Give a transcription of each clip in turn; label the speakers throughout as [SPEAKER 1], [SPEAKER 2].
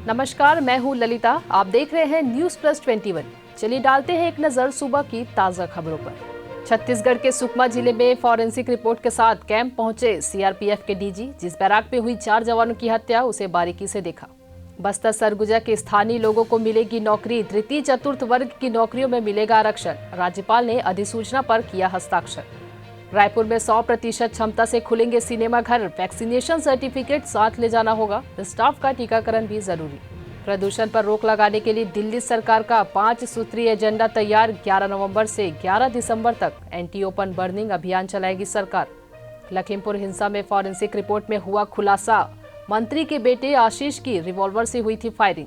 [SPEAKER 1] नमस्कार, मैं हूं ललिता। आप देख रहे हैं न्यूज प्लस 21। चलिए डालते हैं एक नजर सुबह की ताजा खबरों पर। छत्तीसगढ़ के सुकमा जिले में फॉरेंसिक रिपोर्ट के साथ कैंप पहुंचे सीआरपीएफ के डीजी। जिस बैराक में हुई 4 जवानों की हत्या, उसे बारीकी से देखा। बस्तर सरगुजा के स्थानीय लोगों को मिलेगी नौकरी। तृतीय चतुर्थ वर्ग की नौकरियों में मिलेगा आरक्षण। राज्यपाल ने अधिसूचना पर किया हस्ताक्षर। रायपुर में 100% क्षमता से खुलेंगे सिनेमा घर। वैक्सीनेशन सर्टिफिकेट साथ ले जाना होगा। स्टाफ का टीकाकरण भी जरूरी। प्रदूषण पर रोक लगाने के लिए दिल्ली सरकार का 5 सूत्रीय एजेंडा तैयार। 11 नवंबर से 11 दिसंबर तक एंटी ओपन बर्निंग अभियान चलाएगी सरकार। लखीमपुर हिंसा में फॉरेंसिक रिपोर्ट में हुआ खुलासा। मंत्री के बेटे आशीष की रिवॉल्वर से हुई थी फायरिंग।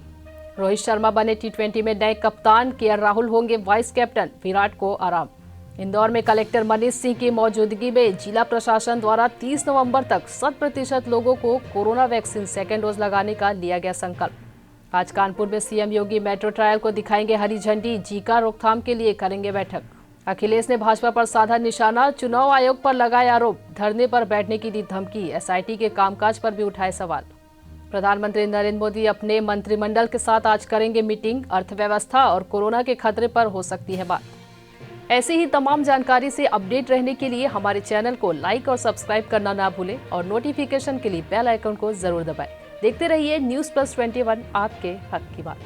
[SPEAKER 1] रोहित शर्मा बने टी20 में नए कप्तान। केएल राहुल होंगे वाइस कैप्टन। विराट को आराम। इंदौर में कलेक्टर मनीष सिंह की मौजूदगी में जिला प्रशासन द्वारा 30 नवंबर तक 100% लोगों को कोरोना वैक्सीन सेकेंड डोज लगाने का लिया गया संकल्प। आज कानपुर में सीएम योगी मेट्रो ट्रायल को दिखाएंगे हरी झंडी। जीका रोकथाम के लिए करेंगे बैठक। अखिलेश ने भाजपा पर साधा निशाना। चुनाव आयोग पर लगाए आरोप। धरने पर बैठने की दी धमकी। एसआईटी के कामकाज पर भी उठाए सवाल। प्रधानमंत्री नरेंद्र मोदी अपने मंत्रिमंडल के साथ आज करेंगे मीटिंग। अर्थव्यवस्था और कोरोना के खतरे पर हो सकती है बात। ऐसी ही तमाम जानकारी से अपडेट रहने के लिए हमारे चैनल को लाइक और सब्सक्राइब करना ना भूलें और नोटिफिकेशन के लिए बेल आइकन को जरूर दबाएं। देखते रहिए न्यूज़ प्लस 21, आपके हक की बात।